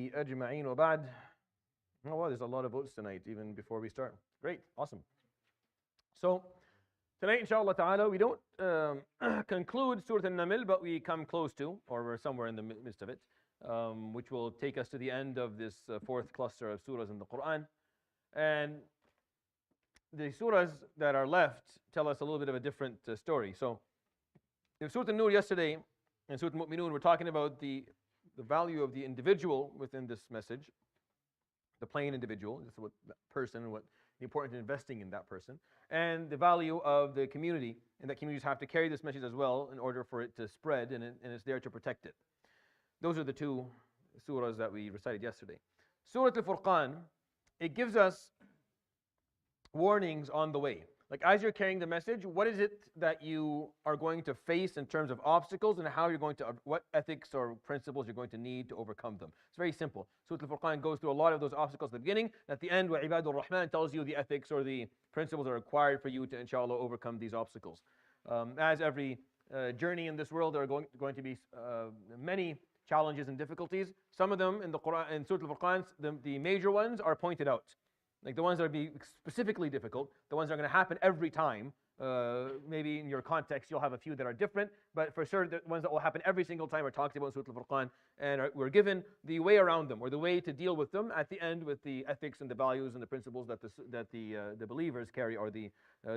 أجمعين وبعد. Oh wow, there's a lot of votes tonight, even before we start. Great, awesome. So tonight, inshallah ta'ala, we don't conclude Surat Al-Naml, but we come close to, or we're somewhere in the midst of it, which will take us to the end of this fourth cluster of surahs in the Quran. And the surahs that are left tell us a little bit of a different story. So in Surat Al-Nur yesterday, in Surat Al-Mu'minun, we're talking about the value of the individual within this message, the plain individual, just what that person and what the importance of investing in that person, and the value of the community, and that communities have to carry this message as well in order for it to spread, and it's there to protect it. Those are the two surahs that we recited yesterday. Surah Al-Furqan, it gives us warnings on the way. Like as you're carrying the message, what is it that you are going to face in terms of obstacles, and how you're going to, what ethics or principles you're going to need to overcome them. It's very simple. Surah Al-Furqan goes through a lot of those obstacles at the beginning. At the end, وَعِبَادُ الرَّحْمَنِ tells you the ethics or the principles that are required for you to, inshallah, overcome these obstacles. As every journey in this world, there are going to be many challenges and difficulties. Some of them in the Quran, in Surah Al-Furqan, the major ones are pointed out. Like the ones that will be specifically difficult, the ones that are going to happen every time. Maybe in your context you'll have a few that are different, but for sure the ones that will happen every single time are talked about in Surah Al-Furqan, and we're given the way around them, or the way to deal with them at the end, with the ethics and the values and the principles that the believers carry, or the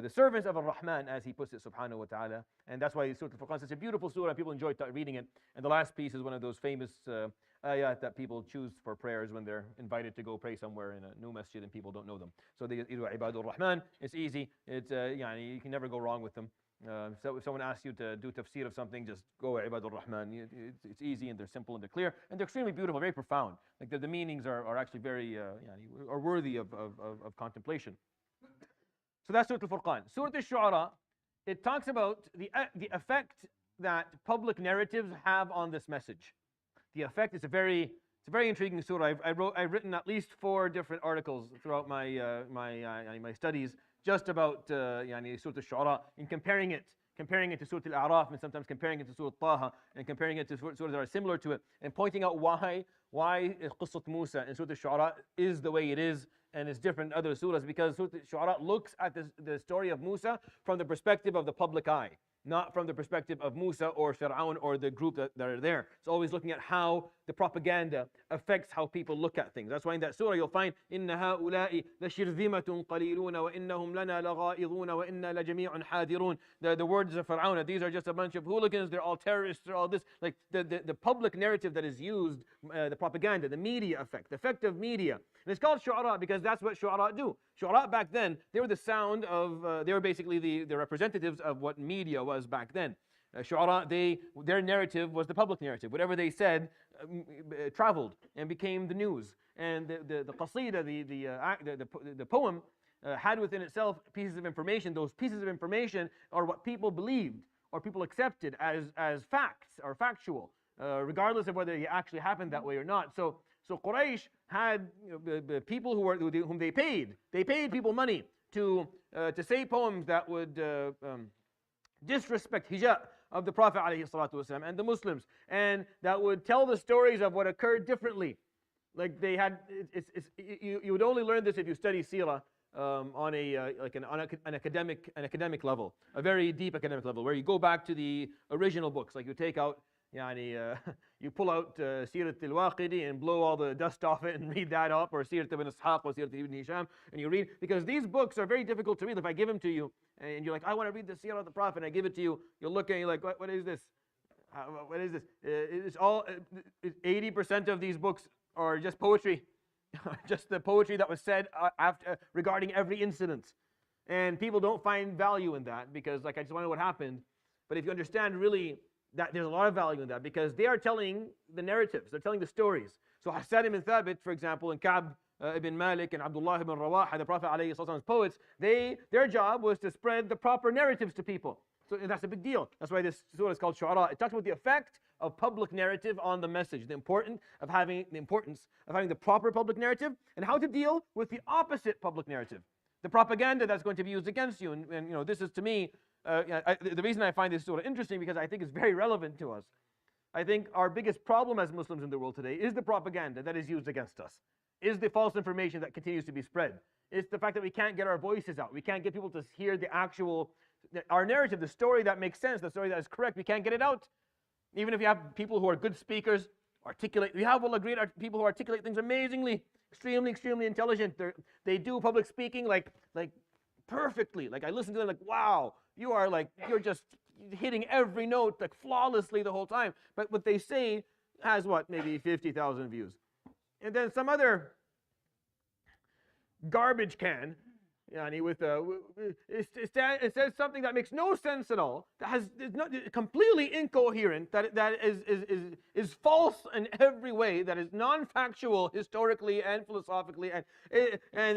servants of Ar-Rahman, as he puts it, subhanahu wa ta'ala. And that's why Surah Al-Furqan is such a beautiful surah, and people enjoy reading it. And the last piece is one of those famous ayat that people choose for prayers when they're invited to go pray somewhere in a new masjid and people don't know them. So the Ibadur Rahman, it's easy. It's you can never go wrong with them. So if someone asks you to do tafsir of something, just go Ibadur Rahman. It's easy, and they're simple, and they're clear, and they're extremely beautiful, very profound. Like the meanings are actually very are worthy of contemplation. So that's Surah Al-Furqan. Surah Al-Shu'ara, it talks about the effect that public narratives have on this message. The effect is it's a very intriguing surah. I've written at least 4 different articles throughout my my studies just about Surah Al-Shu'ara, and comparing it to Surah Al-A'raf, and sometimes comparing it to Surah Taha, and comparing it to surahs that are similar to it, and pointing out why Qissat Musa in Surah Al-Shu'ara is the way it is, and it's different in other surahs, because Surah Al-Shu'ara looks at the story of Musa from the perspective of the public eye, not from the perspective of Musa or Fir'aun or the group that are there. It's always looking at how the propaganda affects how people look at things. That's why in that surah you'll find إِنَّ هَؤُلَاءِ لَشِرْذِمَةٌ قَلِيلُونَ وَإِنَّهُمْ لَنَا لَغَائِظُونَ وَإِنَّا لَجَمِيعٌ حَاذِرُونَ. The words of Fir'aun, these are just a bunch of hooligans, they're all terrorists, they're all this. Like the public narrative that is used, the propaganda, the media effect, the effect of media. And it's called Shu'ara because that's what Shu'ara do. Shu'ara back then, they were the sound of, they were basically the representatives of what media was back then. Shu'ara, their narrative was the public narrative. Whatever they said traveled and became the news. And the qasida, the poem, had within itself pieces of information. Those pieces of information are what people believed or people accepted as facts or factual, regardless of whether it actually happened that way or not. So Quraysh had the people whom they paid. They paid people money to say poems that would disrespect hijab of the Prophet ﷺ and the Muslims, and that would tell the stories of what occurred differently. Like they had, you would only learn this if you study seerah on an academic level, a very deep academic level, where you go back to the original books. Like you take out, you pull out Sirat al-Waqidi and blow all the dust off it and read that up, or Sirat ibn Ishaq or Sirat ibn Hisham, and you read, because these books are very difficult to read. If I give them to you and you're like, I want to read the Sirah of the Prophet, and I give it to you, you'll look at it, you're like, what is this? What is this? It's all 80% of these books are just poetry, just the poetry that was said regarding every incident, and people don't find value in that because, like, I just want to know what happened. But if you understand really that there's a lot of value in that, because they are telling the narratives, they're telling the stories. So Hassan ibn Thabit, for example, and Ka'b ibn Malik and Abdullah ibn Rawaha, the Prophet ﷺ's poets, their job was to spread the proper narratives to people. So that's a big deal. That's why this surah is called Shu'ara. It talks about the effect of public narrative on the message, the importance of having the proper public narrative, and how to deal with the opposite public narrative, the propaganda that's going to be used against you. And this is, to me, the reason I find this surah interesting, because I think it's very relevant to us. I think our biggest problem as Muslims in the world today is the propaganda that is used against us, is the false information that continues to be spread. It's the fact that we can't get our voices out. We can't get people to hear our narrative, the story that makes sense, the story that is correct. We can't get it out. Even if you have people who are good speakers, we have great people who articulate things amazingly, extremely, extremely intelligent. They do public speaking like perfectly. Like I listen to them like, wow, you're just hitting every note like flawlessly the whole time. But what they say has maybe 50,000 views. And then some other garbage can, it says something that makes no sense at all, that is not completely incoherent, that is false in every way, that is non-factual historically and philosophically, and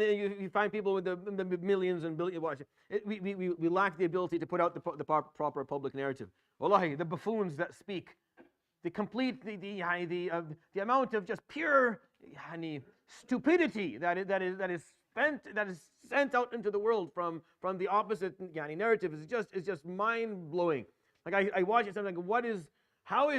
you find people with the millions and billions. We lack the ability to put out the proper public narrative. Wallahi, the buffoons that speak, the amount of just pure stupidity that is sent out into the world from the opposite narrative is just mind blowing. Like I watch it sometimes like, how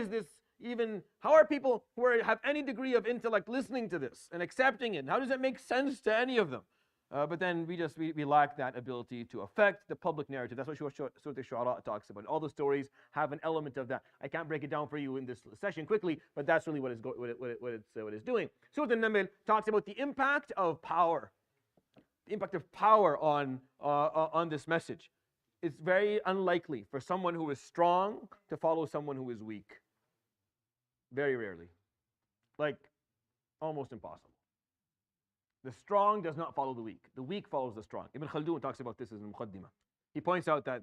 are people who have any degree of intellect listening to this and accepting it? How does it make sense to any of them? But then we lack that ability to affect the public narrative. That's what Surat Al-Shu'ara talks about. All the stories have an element of that. I can't break it down for you in this session quickly, but that's really what it's doing. Surat Al-Naml talks about the impact of power. The impact of power on this message. It's very unlikely for someone who is strong to follow someone who is weak. Very rarely. Like, almost impossible. The strong does not follow the weak. The weak follows the strong. Ibn Khaldun talks about this in Muqaddimah. He points out that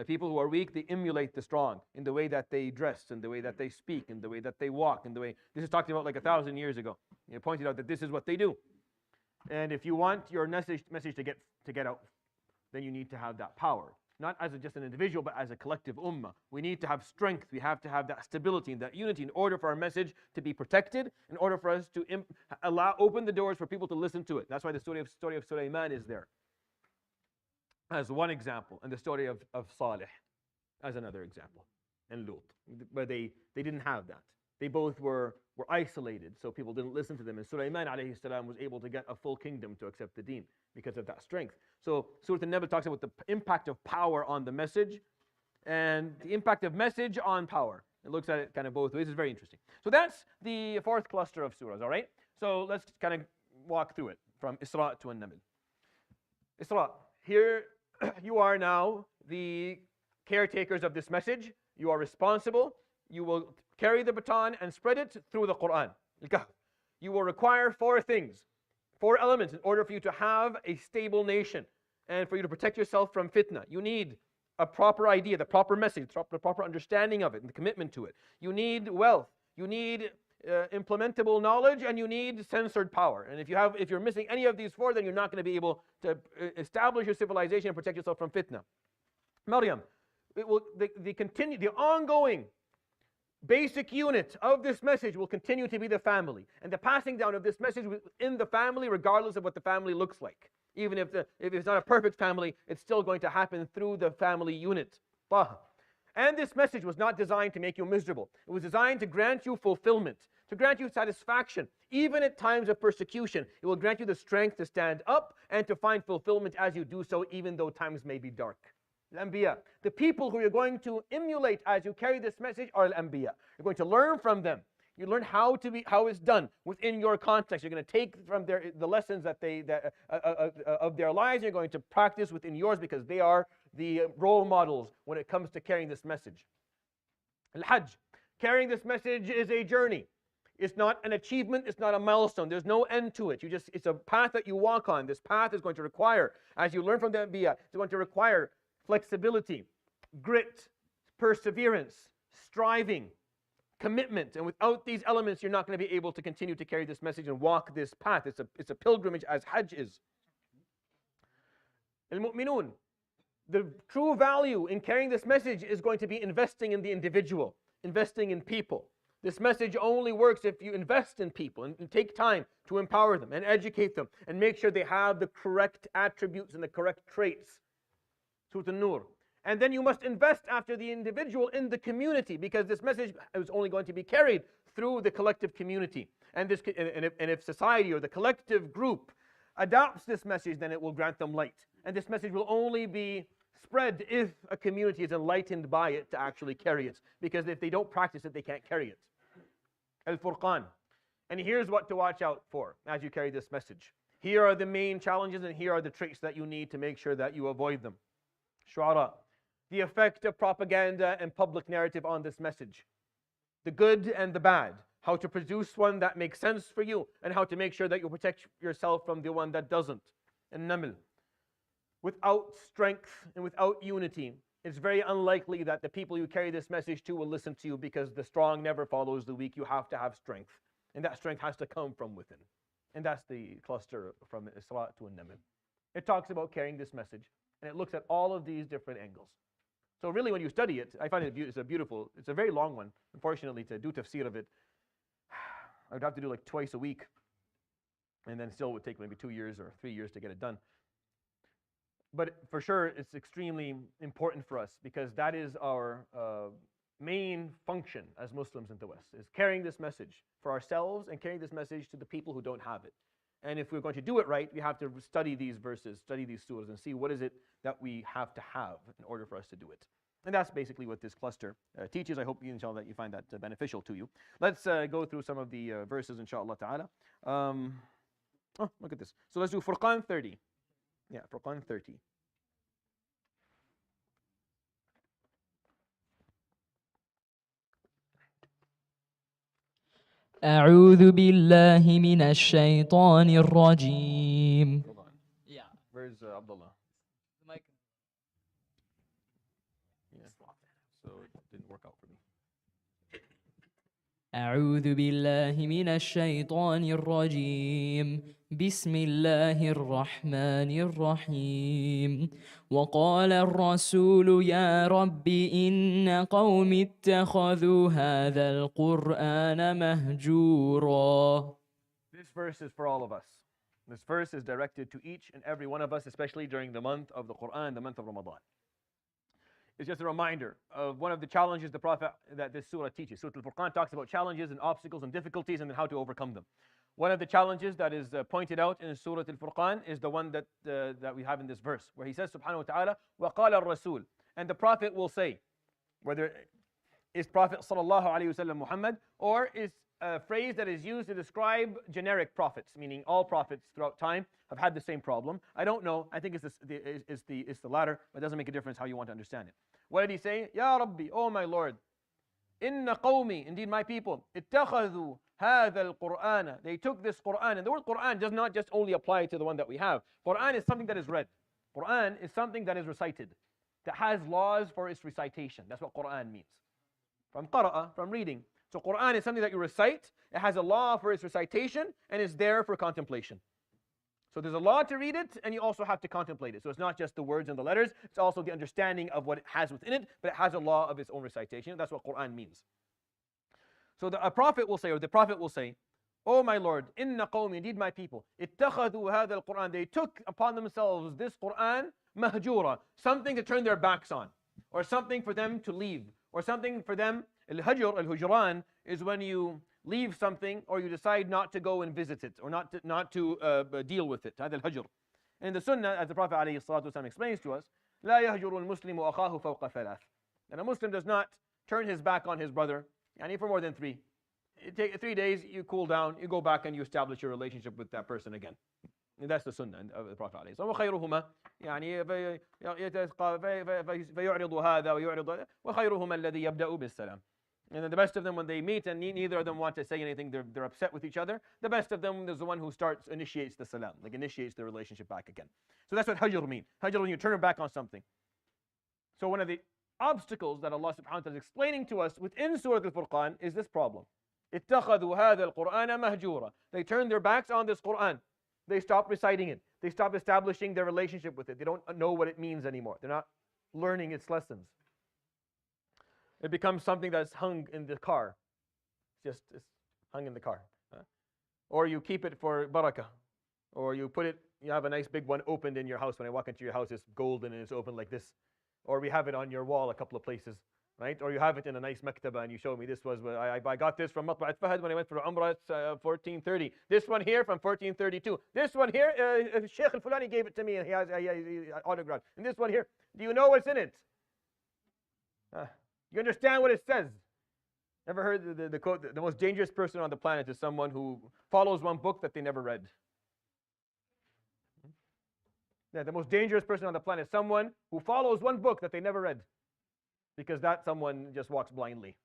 people who are weak, they emulate the strong in the way that they dress, in the way that they speak, in the way that they walk, in the way... This is talked about like 1,000 years ago. He pointed out that this is what they do. And if you want your message to get out, then you need to have that power. Not as just an individual, but as a collective ummah. We need to have strength. We have to have that stability and that unity in order for our message to be protected, in order for us to open the doors for people to listen to it. That's why the story of Sulaiman is there as one example, and the story of Salih as another example, and Lut. But they didn't have that. They both were isolated, so people didn't listen to them. And Sulaiman alayhi salam was able to get a full kingdom to accept the deen because of that strength. So Surat Al-Naml talks about the impact of power on the message and the impact of message on power. It looks at it kind of both ways. It's very interesting. So that's the fourth cluster of surahs, all right? So let's kind of walk through it from Isra to An-Naml. Isra, here you are now the caretakers of this message. You are responsible. You will carry the baton and spread it through the Quran. You will require 4 things, 4 elements in order for you to have a stable nation and for you to protect yourself from fitna. You need a proper idea, the proper message, the proper understanding of it and the commitment to it. You need wealth. You need implementable knowledge, and you need censored power. And if you're missing any of these 4, then you're not going to be able to establish your civilization and protect yourself from fitna. Maryam, the ongoing basic unit of this message will continue to be the family, and the passing down of this message in the family, regardless of what the family looks like. Even if it's not a perfect family, it's still going to happen through the family unit. And this message was not designed to make you miserable. It was designed to grant you fulfillment, to grant you satisfaction. Even at times of persecution, it will grant you the strength to stand up and to find fulfillment as you do so, even though times may be dark. Al-Anbiya. The people who you're going to emulate as you carry this message are Al-Anbiya. You're going to learn from them. You learn how it's done within your context. You're going to take from the lessons of their lives. You're going to practice within yours because they are the role models when it comes to carrying this message. Al-Hajj. Carrying this message is a journey. It's not an achievement. It's not a milestone. There's no end to it. It's a path that you walk on. This path is going to require, as you learn from the Anbiya, it's going to require flexibility, grit, perseverance, striving, commitment. And without these elements, you're not going to be able to continue to carry this message and walk this path. It's a pilgrimage as Hajj is. Al-Mu'minun. The true value in carrying this message is going to be investing in the individual, investing in people. This message only works if you invest in people and take time to empower them and educate them and make sure they have the correct attributes and the correct traits. Surat An-Nur. And then you must invest after the individual in the community, because this message is only going to be carried through the collective community. And if society or the collective group adopts this message, then it will grant them light. And this message will only be spread if a community is enlightened by it to actually carry it. Because if they don't practice it, they can't carry it. Al-Furqan. And here's what to watch out for as you carry this message. Here are the main challenges, and here are the traits that you need to make sure that you avoid them. Shu'ara. The effect of propaganda and public narrative on this message. The good and the bad. How to produce one that makes sense for you, and how to make sure that you protect yourself from the one that doesn't. Al-Naml. Without strength and without unity, it's very unlikely that the people you carry this message to will listen to you, because the strong never follows the weak. You have to have strength. And that strength has to come from within. And that's the cluster from Surat to Al-Naml. It talks about carrying this message, and it looks at all of these different angles. So really, when you study it, I find it's a very long one. Unfortunately, to do tafsir of it, I would have to do like twice a week, and then still would take maybe 2 years or 3 years to get it done. But for sure, it's extremely important for us, because that is our main function as Muslims in the West, is carrying this message for ourselves and carrying this message to the people who don't have it. And if we're going to do it right, we have to study these verses, study these surahs, and see what is it that we have to have in order for us to do it. And that's basically what this cluster teaches. I hope, inshallah, that you find that beneficial to you. Let's go through some of the verses, inshallah ta'ala. Oh, look at this. So let's do Furqan 30. Yeah, Furqan 30. أعوذ بالله من الشيطان الرجيم. Hold on. Yeah. Where's Abdullah? Mic. Yeah. So it didn't work out for me. أعوذ بالله من الشيطان الرجيم. بسم الله الرحمن الرحيم. وقال الرسول يا رب إن قوم اتخذوا هذا القرآن مهجورا. This verse is for all of us. This verse is directed to each and every one of us, especially during the month of the Quran, the month of Ramadan. It's just a reminder of one of the challenges the Prophet that this surah teaches. Surah Al-Furqan talks about challenges and obstacles and difficulties and then how to overcome them. One of the challenges that is pointed out in Surah Al-Furqan is the one that we have in this verse, where he says, subhanahu wa ta'ala, وَقَالَ الرَّسُولُ. And the Prophet will say, whether is Prophet sallallahu alayhi wa sallam Muhammad, or is a phrase that is used to describe generic prophets, meaning all prophets throughout time have had the same problem. I don't know. I think it's the latter, but it doesn't make a difference how you want to understand it. What did he say? Ya Rabbi, oh my Lord, inna qawmi, indeed my people, ittakhadhu hadha al-Qur'ana. They took this Qur'an, and the word Qur'an does not just only apply to the one that we have. Qur'an is something that is read. Qur'an is something that is recited, that has laws for its recitation. That's what Qur'an means. From qara'a, from reading. So Qur'an is something that you recite. It has a law for its recitation, and is there for contemplation. So there's a law to read it, and you also have to contemplate it. So it's not just the words and the letters, it's also the understanding of what it has within it, but it has a law of its own recitation. That's what Qur'an means. So a prophet will say, or the prophet will say, oh my Lord, inna qawmi, indeed my people, ittakhadhu hadha al-Qur'an, they took upon themselves this Qur'an mahjura, something to turn their backs on, or something for them to leave, or something for them. Al-hajr, al-hujran, is when you leave something or you decide not to go and visit it, or not to deal with it. هذا الهجر. And in the Sunnah, as the Prophet ﷺ explains to us, لا يهجر المسلم أخاه فوق ثلاث. And a Muslim does not turn his back on his brother, for more than 3. It takes 3 days, you cool down, you go back and you establish your relationship with that person again. And that's the Sunnah of the Prophet ﷺ. وخيرهما فيعرض هذا ويعرض وخيرهما الذي يبدأ بالسلام. And then the best of them, when they meet and neither of them want to say anything, they're upset with each other, the best of them is the one who initiates the salam, like initiates the relationship back again. So that's what hajr means. Hajr, when you turn your back on something. So one of the obstacles that Allah subhanahu wa ta'ala is explaining to us within Surah Al-Furqan is this problem. اتخذوا هذا القرآن مهجورا. They turn their backs on this Quran. They stop reciting it. They stop establishing their relationship with it. They don't know what it means anymore. They're not learning its lessons. It becomes something that's hung in the car. It's hung in the car. Or you keep it for barakah. Or you have a nice big one opened in your house. When I walk into your house, it's golden and it's open like this. or we have it on your wall a couple of places, right? Or you have it in a nice maktaba and you show me this was, I got this from Matba'at Fahad when I went for Umrah, it's 1430. This one here from 1432. This one here, Sheikh Al-Fulani gave it to me and he has autographed. And this one here, do you know what's in it? You understand what it says? Ever heard the quote, the most dangerous person on the planet is someone who follows one book that they never read. Yeah, the most dangerous person on the planet is someone who follows one book that they never read. Because that someone just walks blindly.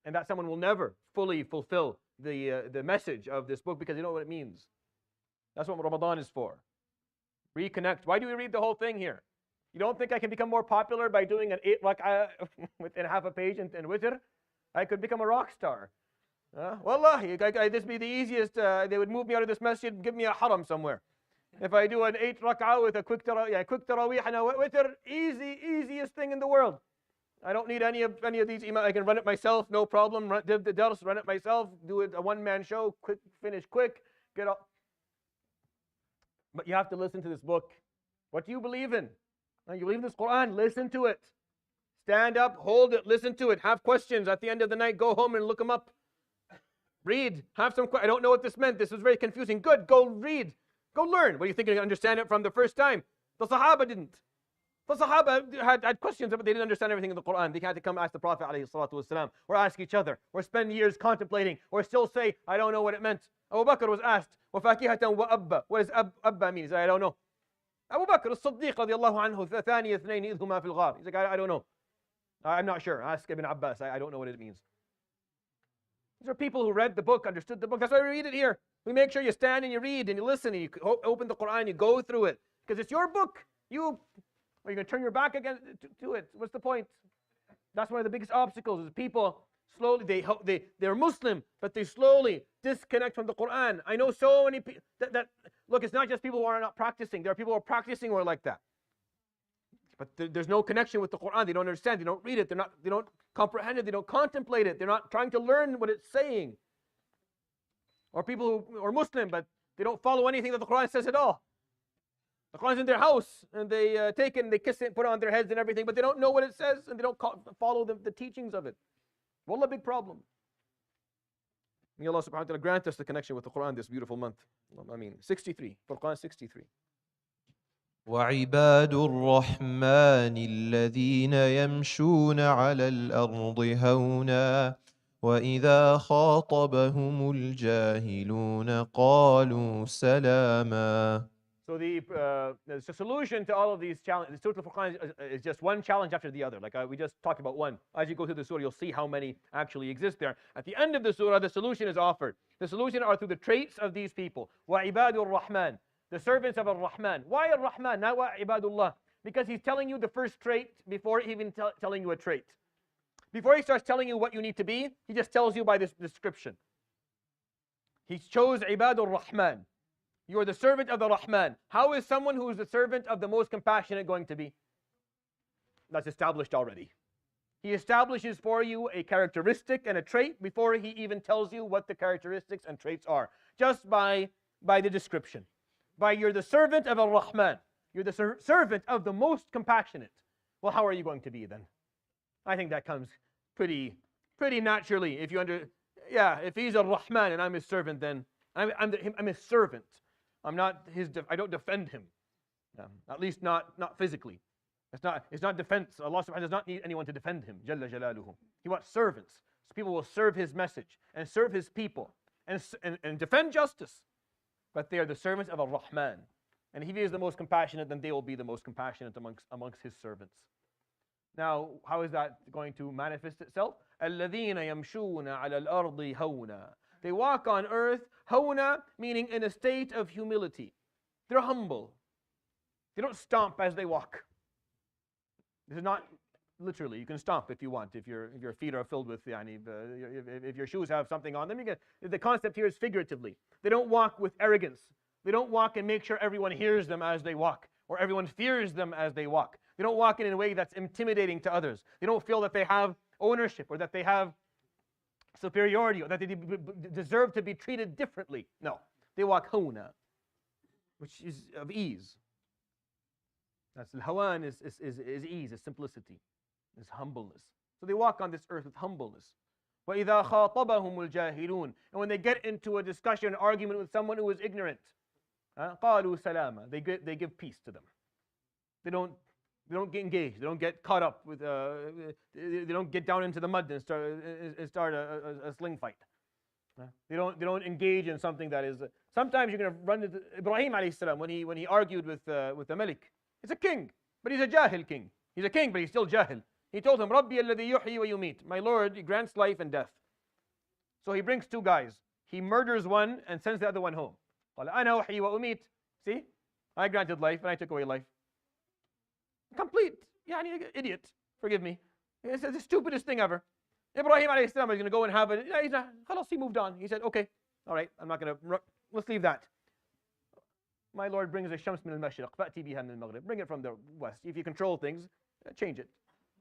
And that someone will never fully fulfill the message of this book because they don't know what it means. That's what Ramadan is for. Reconnect. Why do we read the whole thing here? You don't think I can become more popular by doing an 8 rak'ah within half a page and witr? I could become a rock star. Wallahi, this would be the easiest. They would move me out of this masjid and give me a haram somewhere. If I do an 8 rak'ah with a quick tarawih and a witr, easiest thing in the world. I don't need any of these imams. I can run it myself, no problem. Run the dars, run it myself. Do it a one-man show, quick, finish quick, get up. But you have to listen to this book. What do you believe in? You believe in this Quran? Listen to it. Stand up, hold it, listen to it. Have questions at the end of the night. Go home and look them up. Read. Have some. I don't know what this meant. This was very confusing. Good. Go read. Go learn. What do you think? You're going to understand it from the first time? The Sahaba didn't. The Sahaba had questions, but they didn't understand everything in the Quran. They had to come ask the Prophet ﷺ, or ask each other, or spend years contemplating, or still say, I don't know what it meant. Abu Bakr was asked, وَفَاكِهَةً وَأَبَّا. What does Abba mean? He said, I don't know. Abu Bakr as-Siddiq radiallahu anhu, ثاني اثنين إذ هما في الغار. He's like, I don't know. I'm not sure. Ask Ibn Abbas. I don't know what it means. These are people who read the book, understood the book. That's why we read it here. We make sure you stand and you read and you listen and you open the Quran, you go through it. Because it's your book. Are you going to turn your back again to it? What's the point? That's one of the biggest obstacles is people slowly, they're Muslim, but they slowly disconnect from the Quran. I know so many people look, it's not just people who are not practicing. There are people who are practicing who are like that. But there's no connection with the Quran. They don't understand. They don't read it. They don't comprehend it. They don't contemplate it. They're not trying to learn what it's saying. Or people who are Muslim, but they don't follow anything that the Quran says at all. The Quran's in their house, and they take it and they kiss it, put it on their heads and everything, but they don't know what it says, and they don't follow the teachings of it. Wallah, big problem. May Allah subhanahu wa ta'ala grant us the connection with the Quran this beautiful month. I mean, 63, Furqan 63. وعباد الرحمن الذين يمشون على الأرض هونا وإذا خاطبهم الجاهلون قالوا سلاما. So the solution to all of these challenges, Surah Al-Furqan is just one challenge after the other. Like we just talked about one. As you go through the surah, you'll see how many actually exist there. At the end of the surah, the solution is offered. The solution are through the traits of these people. وَعِبَادُ الرَّحْمَنِ, the servants of Ar-Rahman. Why Ar-Rahman? Not Ibadullah. Because he's telling you the first trait before even telling you a trait. Before he starts telling you what you need to be, he just tells you by this description. He chose Ibadur Rahman. You are the servant of the Rahman. How is someone who is the servant of the most compassionate going to be? That's established already. He establishes for you a characteristic and a trait before he even tells you what the characteristics and traits are. Just by the description. You're the servant of Ar-Rahman. You're the servant of the most compassionate. Well, how are you going to be then? I think that comes pretty naturally. If he's Ar-Rahman and I'm his servant, then I'm his servant. I'm not his. I don't defend him. At least not physically. It's not defense. Allah subhanahu wa ta'ala does not need anyone to defend him. Jalla jalaluhu. He wants servants. So people will serve his message and serve his people and defend justice. But they are the servants of Ar-Rahman. And if he is the most compassionate, then they will be the most compassionate amongst his servants. Now, how is that going to manifest itself? الَّذِينَ يَمْشُونَ عَلَى الْأَرْضِ هَوْنًا. They walk on earth, hawna, meaning in a state of humility. They're humble. They don't stomp as they walk. This is not literally. You can stomp if you want, if your feet are filled with, if your shoes have something on them. The concept here is figuratively. They don't walk with arrogance. They don't walk and make sure everyone hears them as they walk, or everyone fears them as they walk. They don't walk in a way that's intimidating to others. They don't feel that they have ownership or that they have superiority or that they deserve to be treated differently. No, they walk hawna, which is of ease. That's al-hawan is ease, is simplicity, is humbleness. So they walk on this earth with humbleness. وَإِذَا خَاطَبَهُمُ الْجَاهِلُونَ. And when they get into a discussion, argument with someone who is ignorant, قَالُوا سَلَامًا. They give peace to them. They don't get engaged. They don't get caught up with. They don't get down into the mud and start a sling fight. They don't engage in something that is. Sometimes you're going to run into Ibrahim alayhi salam when he argued with the Malik. He's a king, but he's a jahil king. He's a king, but he's still jahil. He told him, Rabbi alladhi yuhyi wa yumeet. My Lord, he grants life and death. So he brings two guys. He murders one and sends the other one home. قال أنا أحيي وأميت. See, I granted life and I took away life. Complete, idiot. Forgive me. It's the stupidest thing ever. Ibrahim alayhi salam is going to go and have it. He moved on. He said, okay, all right, I'm not going to. Let's leave that. My Lord brings a shams min al-mashriq, fa'ti biha min al-maghrib. Bring it from the west. If you control things, change it,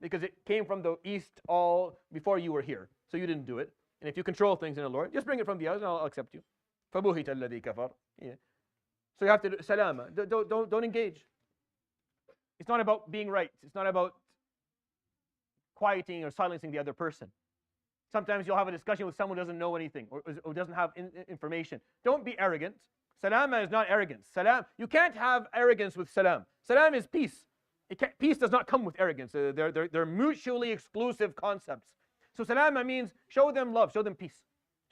because it came from the east all before you were here, so you didn't do it. And if you control things in the Lord, just bring it from the other, and I'll accept you. فَبُهِتَ الَّذِي كَفَرَ. So you have to do salama. Don't engage. It's not about being right. It's not about quieting or silencing the other person. Sometimes you'll have a discussion with someone who doesn't know anything or doesn't have information. Don't be arrogant. Salama is not arrogance. Salam, you can't have arrogance with salam. Salam is peace. Peace does not come with arrogance. They're mutually exclusive concepts. So salama means show them love, show them peace,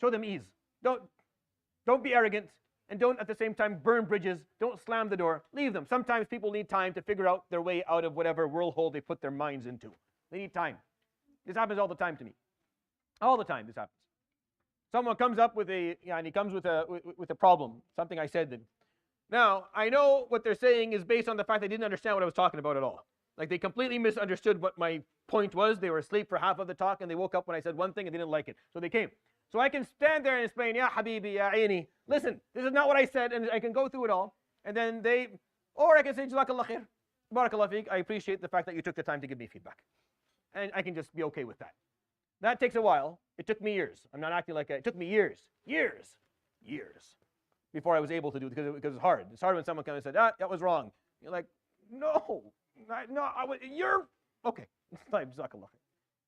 show them ease. Don't be arrogant, and don't at the same time burn bridges. Don't slam the door. Leave them. Sometimes people need time to figure out their way out of whatever whirlhole they put their minds into. They need time. This happens all the time to me. All the time this happens. Someone comes up with he comes with a problem, something I said. Now, I know what they're saying is based on the fact they didn't understand what I was talking about at all. Like they completely misunderstood what my point was. They were asleep for half of the talk and they woke up when I said one thing and they didn't like it. So they came. So I can stand there and explain, Ya Habibi, Ya Aini, listen, this is not what I said, and I can go through it all. And then or I can say, Jazakallah khair, Barakallah feek, I appreciate the fact that you took the time to give me feedback. And I can just be okay with that. That takes a while. It took me years. I'm not acting like it took me years before I was able to do it because it's hard. It's hard when someone comes and said, that was wrong. You're like, no, you're okay. Jazakallah khair,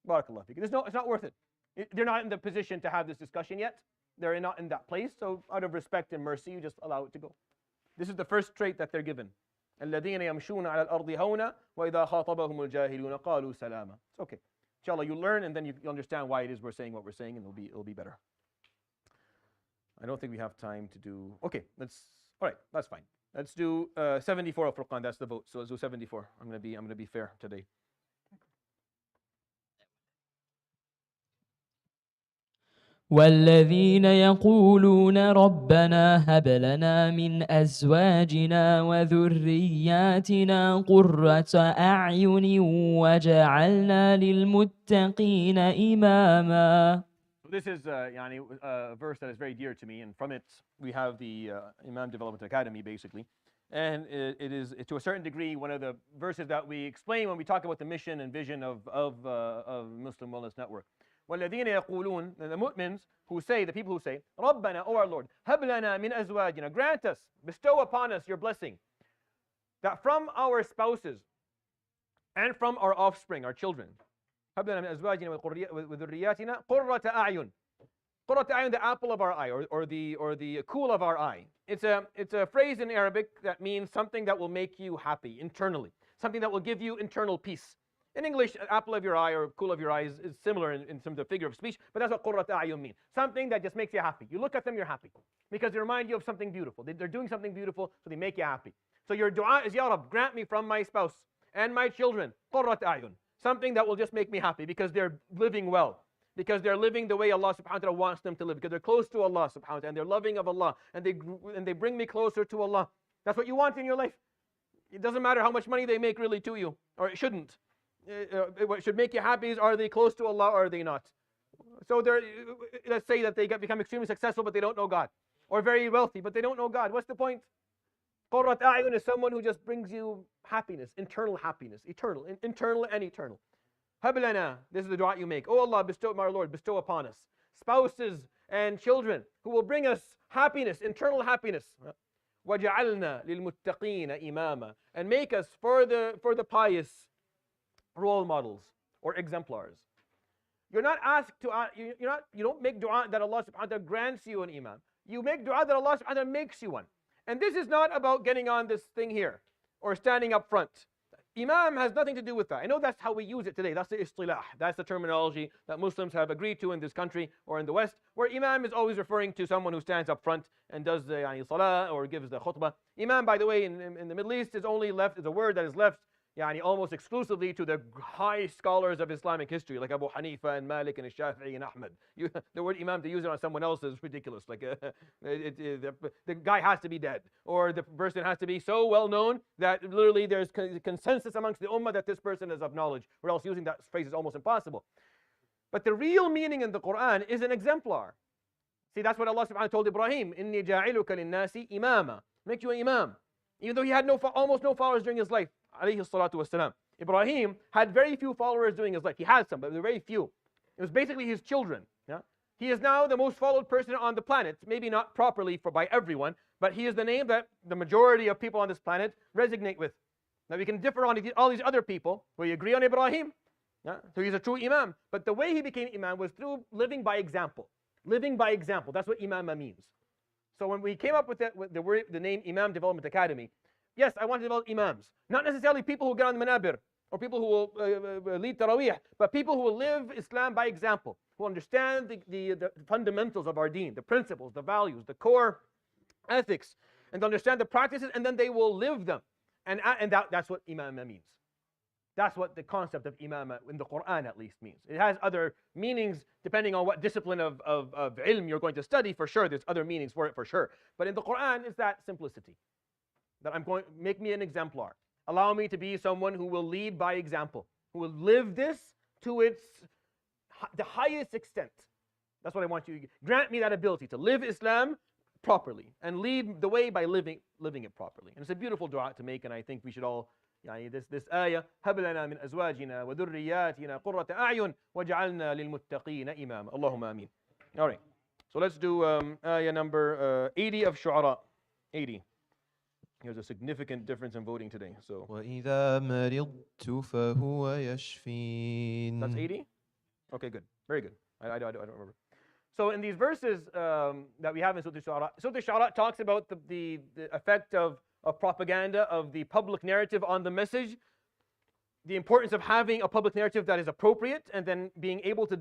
Barakallah feek. It's not worth it. They're not in the position to have this discussion yet. They're not in that place. So out of respect and mercy, you just allow it to go. This is the first trait that they're given. الَّذِينَ يَمْشُونَ عَلَى الْأَرْضِ هَوْنًا وَإِذَا خَاطَبَهُمُ الْجَاهِلُونَ قَالُوا سَلَامًا. It's okay. Inshallah, you learn and then you understand why it is we're saying what we're saying, and it'll be better. I don't think we have time to do. Okay, all right, that's fine. Let's do 74 Al-Furqan. That's the vote. So let's do 74. I'm gonna be fair today. والذين يقولون ربنا هب لنا من أزواجنا وذرياتنا قرة أعين وجعلنا للمتقين إماما. This is a verse that is very dear to me, and from it we have the Imam Development Academy basically. And it is to a certain degree one of the verses that we explain when we talk about the mission and vision of Muslim Wellness Network. وَالَّذِينَ يَقُولُونَ, the mu'mins who say, the people who say, رَبَّنَا, O our Lord, هَبْ لَنَا مِنْ أَزْوَاجِنَا, grant us, bestow upon us your blessing, that from our spouses and from our offspring, our children, هَبْ لَنَا مِنْ أَزْوَاجِنَا وَذُرِّيَّاتِنَا قُرَّةَ أَعْيُنٍ, قُرَّةَ أَعْيُنٍ, the apple of our eye, or the cool of our eye. It's a phrase in Arabic that means something that will make you happy internally, something that will give you internal peace. In English, apple of your eye or cool of your eye is similar in terms of the figure of speech, but that's what qurrat a'yun means. Something that just makes you happy. You look at them, you're happy. Because they remind you of something beautiful. They're doing something beautiful, so they make you happy. So your dua is, Ya Rab, grant me from my spouse and my children qurrat a'yun, something that will just make me happy because they're living well. Because they're living the way Allah subhanahu wa ta'ala wants them to live. Because they're close to Allah subhanahu wa ta'ala and they're loving of Allah. And they bring me closer to Allah. That's what you want in your life. It doesn't matter how much money they make really to you, or it shouldn't. What should make you happy is, are they close to Allah or are they not? So let's say that they become extremely successful but they don't know God, or very wealthy but they don't know God. What's the point? Qurrat a'yun is someone who just brings you happiness, eternal, internal and eternal. Hab lana, this is the dua you make. Oh Allah, bestow, my Lord, bestow upon us spouses and children who will bring us happiness, internal happiness. وَجَعَلْنَا لِلْمُتَّقِينَ إِمَامًا. And make us for the pious role models or exemplars. You're not asked to, you don't make dua that Allah subhanahu wa ta'ala grants you an imam. You make dua that Allah subhanahu wa ta'ala makes you one. And this is not about getting on this thing here or standing up front. Imam has nothing to do with that. I know that's how we use it today. That's the istilah. That's the terminology that Muslims have agreed to in this country or in the West, where imam is always referring to someone who stands up front and does the salah or gives the khutbah. Imam, by the way, in the Middle East is a word that is left almost exclusively to the high scholars of Islamic history, like Abu Hanifa and Malik and Shafi'i and Ahmed. The word imam, to use it on someone else is ridiculous. Like the guy has to be dead, or the person has to be so well known that literally there's consensus amongst the ummah that this person is of knowledge, or else using that phrase is almost impossible. But the real meaning in the Quran is an exemplar. See, that's what Allah subhanahu wa ta'ala told Ibrahim, إِنِّي جَاعِلُكَ لِلنَّاسِ إِمَامًا. Make you an imam. Even though he had almost no followers during his life, alayhi salatu wasalam. Ibrahim had very few followers during his life. He had some, but they were very few. It was basically his children. Yeah? He is now the most followed person on the planet. Maybe not properly by everyone, but he is the name that the majority of people on this planet resonate with. Now we can differ on all these other people. We agree on Ibrahim. Yeah? So he's a true imam. But the way he became imam was through living by example. Living by example. That's what imama means. So when we came up with the name Imam Development Academy, yes, I want to develop imams. Not necessarily people who get on the manabir or people who will lead tarawih, but people who will live Islam by example, who understand the fundamentals of our deen, the principles, the values, the core ethics, and understand the practices, and then they will live them. And that's what imama means. That's what the concept of imama in the Quran at least means. It has other meanings depending on what discipline of ilm you're going to study, for sure. There's other meanings for it, for sure. But in the Quran, it's that simplicity. That make me an exemplar. Allow me to be someone who will lead by example, who will live this to the highest extent. That's what I want you to grant me, that ability to live Islam properly and lead the way by living it properly. And it's a beautiful dua to make, and I think we should all, this ayah, هب لنا من أزواجنا وذرياتنا قرة أعين وجعلنا للمتقين إماما. Allahumma ameen. All right. So let's do ayah number 80 of Shu'ara. 80. There's a significant difference in voting today. So وَإِذَا مَرِضْتُ فَهُوَ يَشْفِينِ. That's 80? Okay, good. Very good. I don't remember. So in these verses that we have in Surat Al-Shu'ara talks about the effect of propaganda, of the public narrative on the message, the importance of having a public narrative that is appropriate, and then being able to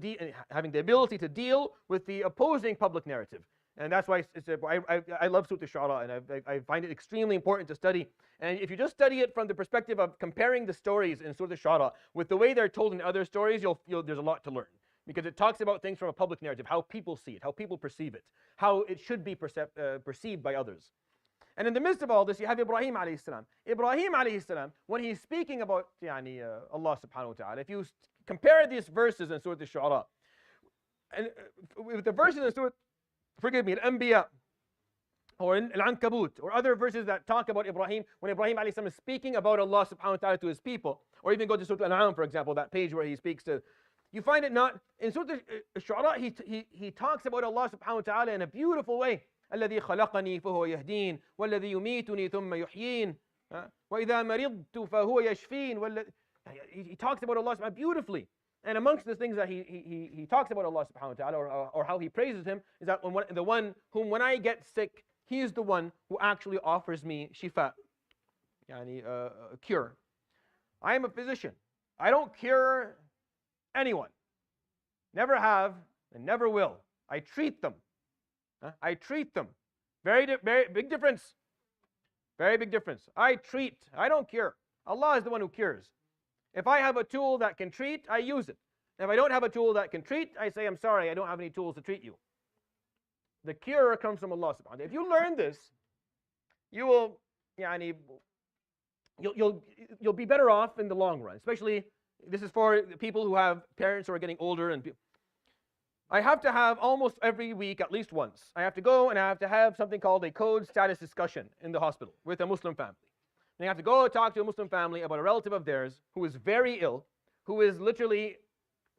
having the ability to deal with the opposing public narrative. And that's why I love Surat Al-Shu'ara, and I find it extremely important to study. And if you just study it from the perspective of comparing the stories in Surat Al-Shu'ara with the way they're told in other stories, there's a lot to learn. Because it talks about things from a public narrative, how people see it, how people perceive it, how it should be perceived by others. And in the midst of all this, you have Ibrahim alayhi salam. Ibrahim alayhi salam, when he's speaking about Allah subhanahu wa ta'ala, if you compare these verses in Surat Al-Shu'ara, and with the verses in Surat, Al-Anbiya, or in Al-Ankabut, or other verses that talk about Ibrahim, when Ibrahim alayhi salam is speaking about Allah subhanahu wa ta'ala to his people, or even go to Surah Al-An'am, for example, that page where he speaks to, you find it not, in Surah Al-Shu'ara, he talks about Allah subhanahu wa ta'ala in a beautiful way. الذي خلقني فهو يهدين والذي يميتني ثم يحيين وإذا مرضت فهو يشفين. He talks about Allah subhanahu wa ta'ala beautifully. And amongst the things that he talks about Allah subhanahu wa ta'ala, or how he praises him, is that the one whom when I get sick, he is the one who actually offers me shifa, a cure. I am a physician. I don't cure anyone. Never have and never will. I treat them. I treat them. Very big difference. Very big difference. I treat. I don't cure. Allah is the one who cures. If I have a tool that can treat, I use it. If I don't have a tool that can treat, I say, I'm sorry, I don't have any tools to treat you. The cure comes from Allah subhanahu wa ta'ala. If you learn this, you will, you'll be better off in the long run. Especially, this is for people who have parents who are getting older. And I have to have almost every week, at least once, I have to go and I have to have something called a code status discussion in the hospital with a Muslim family. And I have to go talk to a Muslim family about a relative of theirs who is very ill, who is literally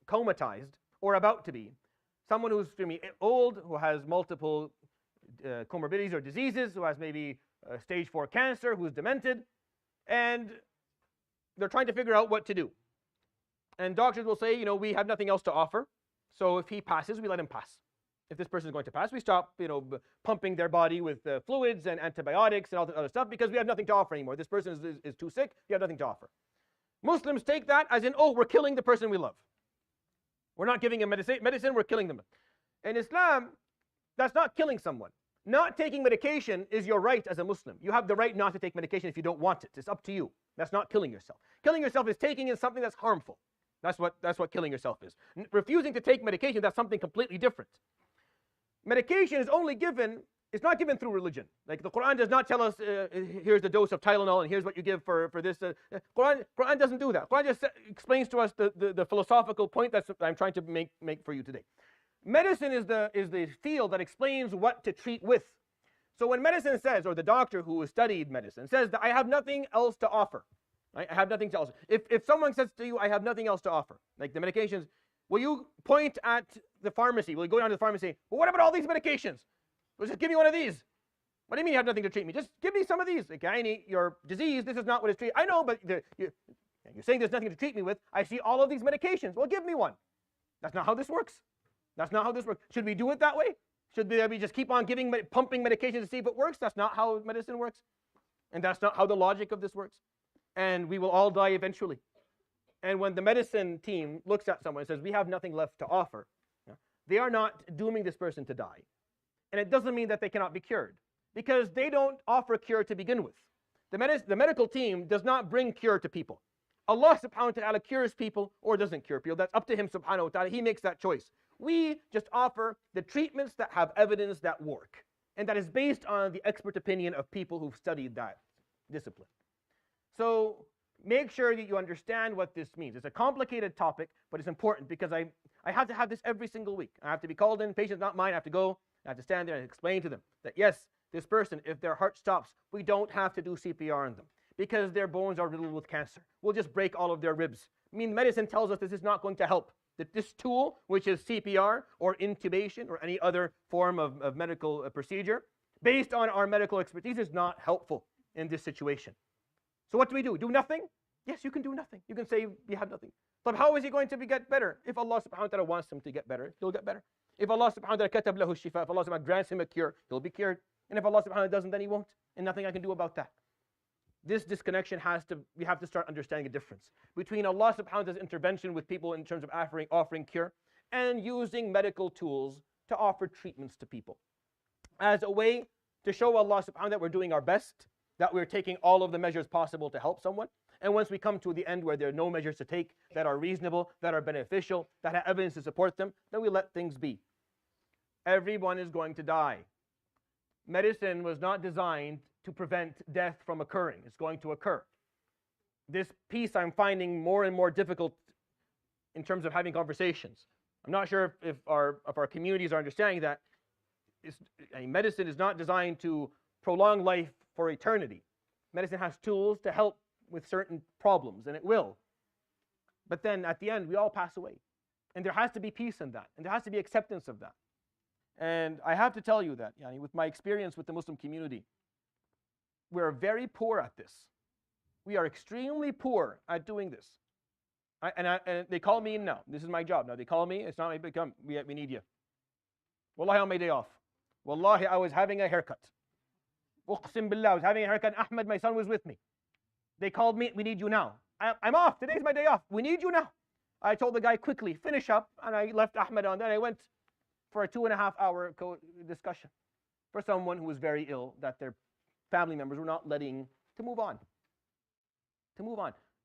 comatized or about to be. Someone who's extremely old, who has multiple comorbidities or diseases, who has maybe stage 4 cancer, who's demented, and they're trying to figure out what to do. And doctors will say, we have nothing else to offer. So if he passes, we let him pass. If this person is going to pass, we stop, pumping their body with fluids and antibiotics and all that other stuff, because we have nothing to offer anymore. This person is too sick. You have nothing to offer. Muslims take that as in, oh, we're killing the person we love. We're not giving him medicine, we're killing them. In Islam, that's not killing someone. Not taking medication is your right as a Muslim. You have the right not to take medication if you don't want it. It's up to you. That's not killing yourself. Killing yourself is taking in something that's harmful. That's what killing yourself is. Refusing to take medication, that's something completely different. Medication is only given, it's not given through religion. Like the Quran does not tell us, here's the dose of Tylenol and here's what you give for this. Quran doesn't do that. Quran just explains to us the philosophical point that I'm trying to make for you today. Medicine is the field that explains what to treat with. So when medicine says, or the doctor who has studied medicine says that I have nothing else to offer, right? I have nothing else. If someone says to you, I have nothing else to offer, like the medications, will you point at the pharmacy? Will you go down to the pharmacy and say, well, what about all these medications? Well, just give me one of these. What do you mean you have nothing to treat me? Just give me some of these. Okay, I need your disease. This is not what it's treated. I know, but you're saying there's nothing to treat me with. I see all of these medications. Well, give me one. That's not how this works. That's not how this works. Should we do it that way? Should we just keep on pumping medications to see if it works? That's not how medicine works. And that's not how the logic of this works. And we will all die eventually. And when the medicine team looks at someone and says, we have nothing left to offer, they are not dooming this person to die. And it doesn't mean that they cannot be cured, because they don't offer cure to begin with. The medical team does not bring cure to people. Allah subhanahu wa ta'ala cures people or doesn't cure people. That's up to him subhanahu wa ta'ala. He makes that choice. We just offer the treatments that have evidence that work. And that is based on the expert opinion of people who've studied that discipline. So make sure that you understand what this means. It's a complicated topic, but it's important, because I have to have this every single week. I have to be called in, patients not mine. I have to go, I have to stand there and explain to them that yes, this person, if their heart stops, we don't have to do CPR on them, because their bones are riddled with cancer. We'll just break all of their ribs. I mean, medicine tells us this is not going to help. That this tool, which is CPR or intubation or any other form of medical procedure, based on our medical expertise, is not helpful in this situation. So what do? Do nothing? Yes, you can do nothing. You can say you have nothing. But how is he going to get better? If Allah subhanahu wa ta'ala wants him to get better, he'll get better. If Allah subhanahu wa ta'ala katab lahu shifa, if Allah subhanahu wa ta'ala grants him a cure, he'll be cured. And if Allah subhanahu wa ta'ala doesn't, then he won't. And nothing I can do about that. This disconnection we have to start understanding a difference between Allah subhanahu wa ta'ala's intervention with people in terms of offering cure, and using medical tools to offer treatments to people as a way to show Allah subhanahu wa ta'ala that we're doing our best, that we're taking all of the measures possible to help someone. And once we come to the end where there are no measures to take that are reasonable, that are beneficial, that have evidence to support them, then we let things be. Everyone is going to die. Medicine was not designed to prevent death from occurring. It's going to occur. This piece I'm finding more and more difficult in terms of having conversations. I'm not sure if our communities are understanding that medicine is not designed to prolong life for eternity. Medicine has tools to help with certain problems, and it will. But then at the end, we all pass away. And there has to be peace in that, and there has to be acceptance of that. And I have to tell you that, with my experience with the Muslim community, we're very poor at this. We are extremely poor at doing this. And they call me in now. This is my job. Now they call me. It's not my become. We need you. Wallahi, on my day off. Wallahi, I was having a haircut. Uqsim billah, I was having a haircut. Ahmed, my son, was with me. They called me. We need you now. I'm off. Today's my day off. We need you now. I told the guy, quickly, finish up. And I left Ahmed on. Then I went for a 2.5 hour discussion for someone who was very ill, that their family members were not letting to move on.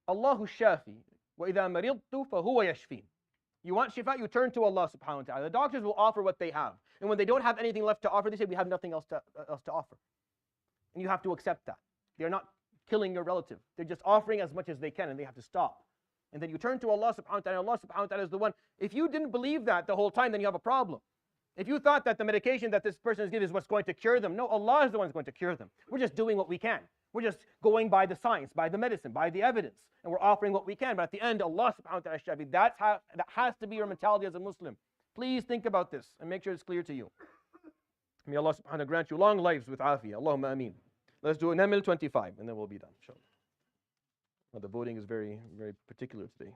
Allahu shafi. وَإِذَا مَرِضْتُ فَهُوَ يَشْفِينَ. You want shifa, you turn to Allah subhanahu wa ta'ala. The doctors will offer what they have. And when they don't have anything left to offer, they say, we have nothing else to offer. And you have to accept that. They're not killing your relative. They're just offering as much as they can, and they have to stop. And then you turn to Allah subhanahu wa ta'ala, and Allah subhanahu wa ta'ala is the one. If you didn't believe that the whole time, then you have a problem. If you thought that the medication that this person is giving is what's going to cure them, no, Allah is the one who's going to cure them. We're just doing what we can. We're just going by the science, by the medicine, by the evidence, and we're offering what we can. But at the end, Allah subhanahu wa ta'ala is shafi. That has to be your mentality as a Muslim. Please think about this and make sure it's clear to you. May Allah subhanahu wa ta'ala grant you long lives with afiyah. Allahumma ameen. Let's do Naml 25 and then we'll be done. Inshallah. Well, the voting is very, very particular today.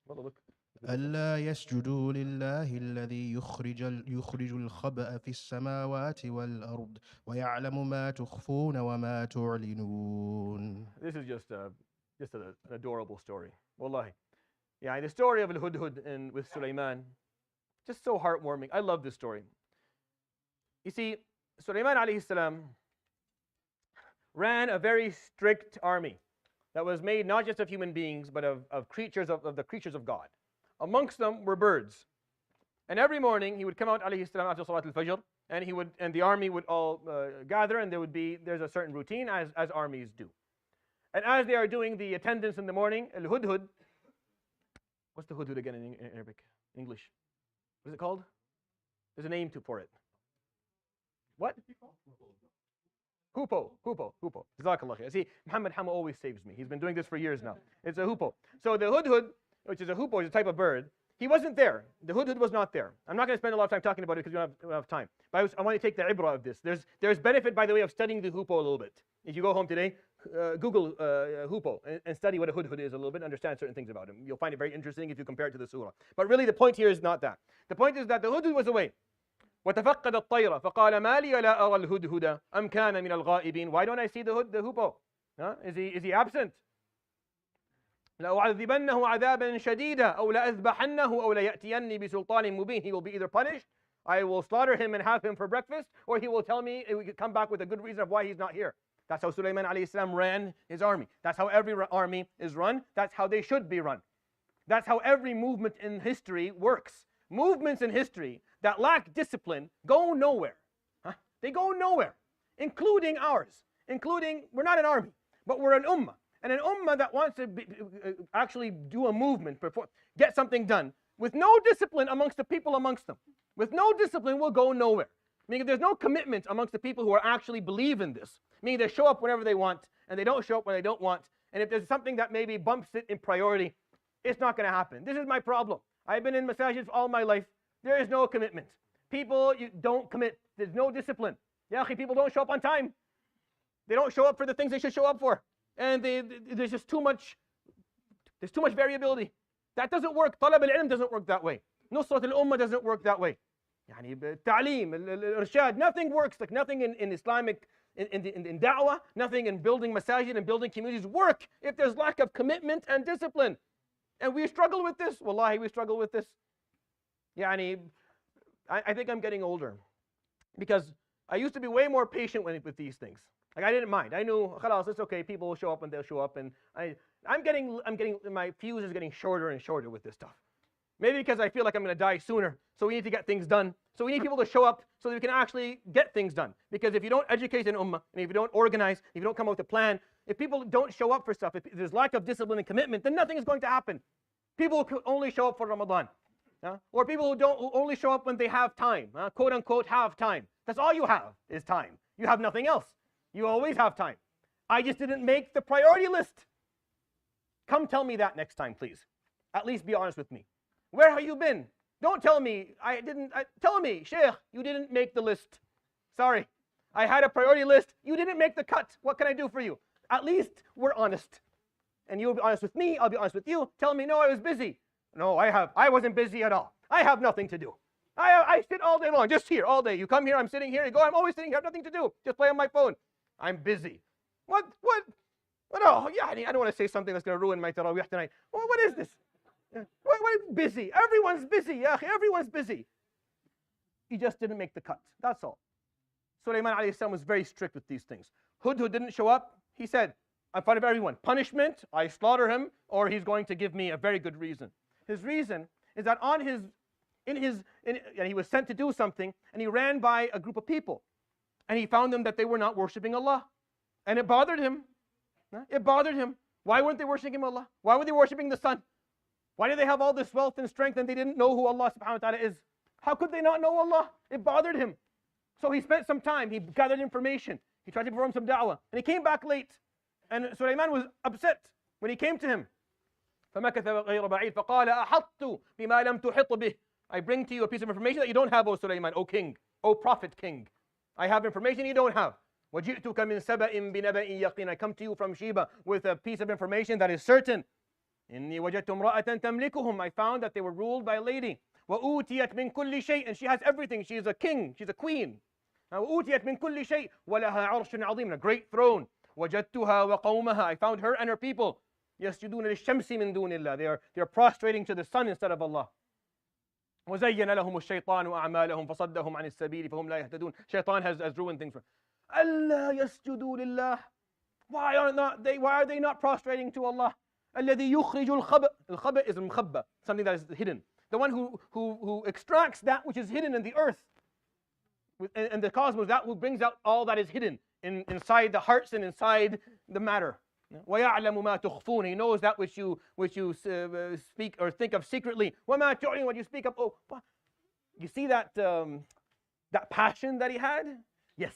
Well, look. ألا يسجدوا لله الذي يخرج الخبأ في السماوات والأرض ويعلم ما تخفون وما تعلنون. This is just an adorable story. Wallahi. Yeah, the story of Al-Hudhud and with Sulaiman, just so heartwarming. I love this story. You see, Sulaiman alayhi salam ran a very strict army that was made not just of human beings, but of creatures of the creatures of God. Amongst them were birds. And every morning he would come out alayhi salam after Salat al-Fajr, and the army would all gather, and there's a certain routine as armies do. And as they are doing the attendance in the morning, Al-Hudhud, what's the Hudhud again in Arabic? English? What is it called? There's a name for it. What? Hoopoe. Jazakallah khair. See, Muhammad Hama always saves me. He's been doing this for years now. It's a hoopoe. So the Hudhud, which is a hoopoe, is a type of bird. He wasn't there. The Hudhud was not there. I'm not going to spend a lot of time talking about it because we don't have time. But I want to take the ibrah of this. There's benefit, by the way, of studying the hoopoe a little bit. If you go home today, Google hoopoe and study what a hudhud is a little bit, understand certain things about him. You'll find it very interesting if you compare it to the surah. But really the point here is not that. The point is that the hudhud was away. وَتَفَقَّدَ الطَّيْرَ فَقَالَ مَا لِيَ لَا أَرَى الْهُدْهُدَ أَمْ كَانَ مِنَ الْغَائِبِينَ. Why don't I see the hoopoe? Is he absent? لَأُعَذِّبَنَّهُ عَذَابًا شَدِيدًا أَوْ لَأَذْبَحَنَّهُ أَوْ لَيَأْتِيَنِّي بِسُلْطَانٍ مُبِينٍ. He will be either punished, I will slaughter him and have him for breakfast, or he will tell me, he will come back with a good reason of why he's not here. That's how Sulaiman alayhi salam ran his army. That's how every army is run. That's how they should be run. That's how every movement in history works. Movements in history that lack discipline go nowhere. They go nowhere, including ours. We're not an army, but we're an ummah. And an ummah that wants to actually do a movement, get something done, with no discipline amongst the people amongst them. With no discipline, will go nowhere. Meaning if there's no commitment amongst the people who actually believe in this, meaning they show up whenever they want, and they don't show up when they don't want, and if there's something that maybe bumps it in priority, it's not going to happen. This is my problem. I've been in masajid all my life. There is no commitment. People don't commit. There's no discipline. People don't show up on time. They don't show up for the things they should show up for. And there's just too much variability. That doesn't work. Talab al-ilm doesn't work that way. Nusrat al-ummah doesn't work that way. Ta'aleem, irshad, nothing works. Like nothing in Islamic, in da'wah, nothing in building masajid and building communities work if there's lack of commitment and discipline. And we struggle with this. Wallahi, we struggle with this. I think I'm getting older because I used to be way more patient with these things. Like I didn't mind. I knew, khalas, it's okay. People will show up and they'll show up. And I'm getting, my fuse is getting shorter and shorter with this stuff. Maybe because I feel like I'm going to die sooner. So we need to get things done. So we need people to show up so that we can actually get things done. Because if you don't educate an ummah, and if you don't organize, if you don't come up with a plan, if people don't show up for stuff, if there's lack of discipline and commitment, then nothing is going to happen. People who only show up for Ramadan. Or people who only show up when they have time. Quote unquote have time. That's all you have is time. You have nothing else. You always have time. I just didn't make the priority list. Come tell me that next time, please. At least be honest with me. Where have you been? Don't tell me tell me, Sheikh, you didn't make the list. Sorry. I had a priority list. You didn't make the cut. What can I do for you? At least we're honest. And you'll be honest with me. I'll be honest with you. Tell me, no, I was busy. No, I wasn't busy at all. I have nothing to do. I sit all day long, just here all day. You come here, I'm sitting here. You go, I'm always sitting here, I have nothing to do. Just play on my phone. I'm busy. What? Oh, yeah, I don't want to say something that's going to ruin my tarawih tonight. Well, what is this? What is busy? Everyone's busy. Yeah, everyone's busy. He just didn't make the cut. That's all. Sulaiman alayhi salam was very strict with these things. Hudhud didn't show up. He said, in front of everyone, punishment, I slaughter him, or he's going to give me a very good reason. His reason is that and he was sent to do something, and he ran by a group of people, and he found them that they were not worshiping Allah, and it bothered him. It bothered him. Why weren't they worshiping Allah? Why were they worshiping the sun? Why did they have all this wealth and strength and they didn't know who Allah subhanahu wa ta'ala is? How could they not know Allah? It bothered him. So he spent some time, he gathered information, he tried to perform some da'wah, and he came back late. And Sulaiman was upset when he came to him. فَمَكَثَ غَيْرَ بَعِيدٍ فَقَالَ أَحَطْتُ بِمَا لَمْ تُحِطْ بِهِ I bring to you a piece of information that you don't have, O Sulaiman, O king, O prophet king. I have information you don't have. وَجِئْتُكَ مِنْ سَبَإٍ بِنَبَإٍ يَقِينٍ. I come to you from Sheba with a piece of information that is certain. إِنِّي وَجَدْتُ امْرَأَةً تَمْلِكُهُم. I found that they were ruled by a lady. وَأُوتِيَتْ مِنْ كُلِّ شَيْءٍ. And she has everything. She is a king. She's a queen. وَأُوتِيَتْ مِنْ كُلِّ شَيْءٍ وَلَهَا عَرْشٌ عَظِيمٌ. And a great throne. وَجَدْتُهَا وَقَوْمَهَا. I found her and her people. يَسْجُدُونَ لِلشَّمْسِ مِنْ دُونِ اللَّهِ. They are prostrating to the sun instead of Allah. وَزَيَّنَ لَهُمُ الشَّيْطَانُ أَعْمَالَهُمْ فَصَدَّهُمْ عَنِ السَّبِيلِ فَهُمْ لَا يَهْتَدُونَ. Shaitan has ruined things for them. أَلَّا يَسْجُدُوا لِلَّهِ. Why are they not prostrating to Allah? الَّذِي يُخْرِجُ الْخَبَأَ. الْخَبَأ is مخبأ, something that is hidden. The one who extracts that which is hidden in the earth and the cosmos, that who brings out all that is hidden inside the hearts and inside the matter. وَيَعْلَمُ مَا تُخْفُونَ. He knows that which you speak or think of secretly. وَمَا تُعْلِنُ. What you speak of. Oh, you see that passion that he had? Yes.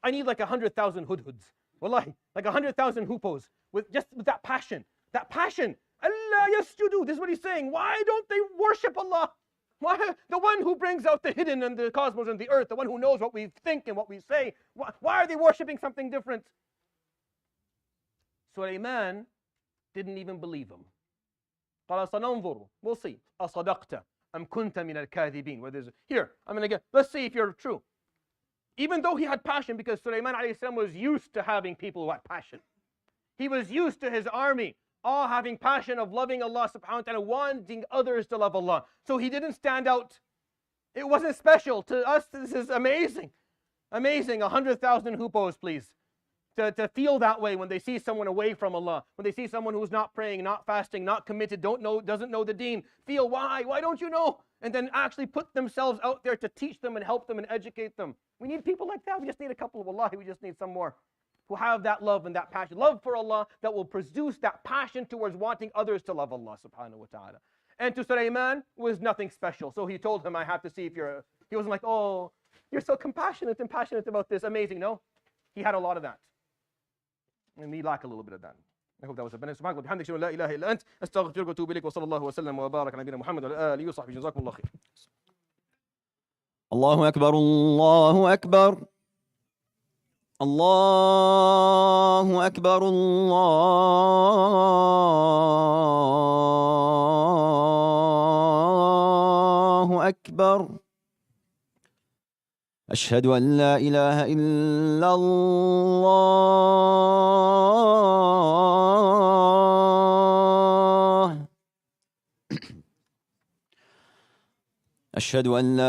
I need like 100,000 hudhuds. Wallahi, like 100,000 hupos with that passion. That passion. Allah yasjudu. This is what he's saying. Why don't they worship Allah? Why? The one who brings out the hidden and the cosmos and the earth, the one who knows what we think and what we say. Why are they worshipping something different? Sulaiman didn't even believe him. قال سننظر. We'll see. أصدقت أم كنت من الكاذبين. Here, I'm going to get. Let's see if you're true. Even though he had passion, because Sulaiman alayhi salam was used to having people who had passion. He was used to his army all having passion of loving Allah subhanahu wa ta'ala, wanting others to love Allah. So he didn't stand out. It wasn't special. To us, this is amazing. Amazing. 100,000 hupos, please. To feel that way when they see someone away from Allah, when they see someone who's not praying, not fasting, not committed, doesn't know the deen. Feel why? Why don't you know? And then actually put themselves out there to teach them and help them and educate them. We need people like that. We just need a couple of wallahi. We just need some more who have that love and that passion. Love for Allah that will produce that passion towards wanting others to love Allah subhanahu wa ta'ala. And to Sulaiman was nothing special. So he told him, I have to see if you're... He wasn't like, oh, you're so compassionate and passionate about this. Amazing. No. He had a lot of that. And we lack a little bit of that. I hope that was a benefit. سبحانك وبحمدك لا إله إلا أنت أستغفرك وأتوب إليك وصلى الله وسلم وبارك على نبينا محمد وعلى آله وصحبه جزاكم الله خير. الله أكبر الله أكبر الله أكبر الله أكبر أشهد أن لا إله إلا الله أشهد أن لا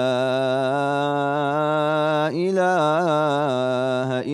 إله إلا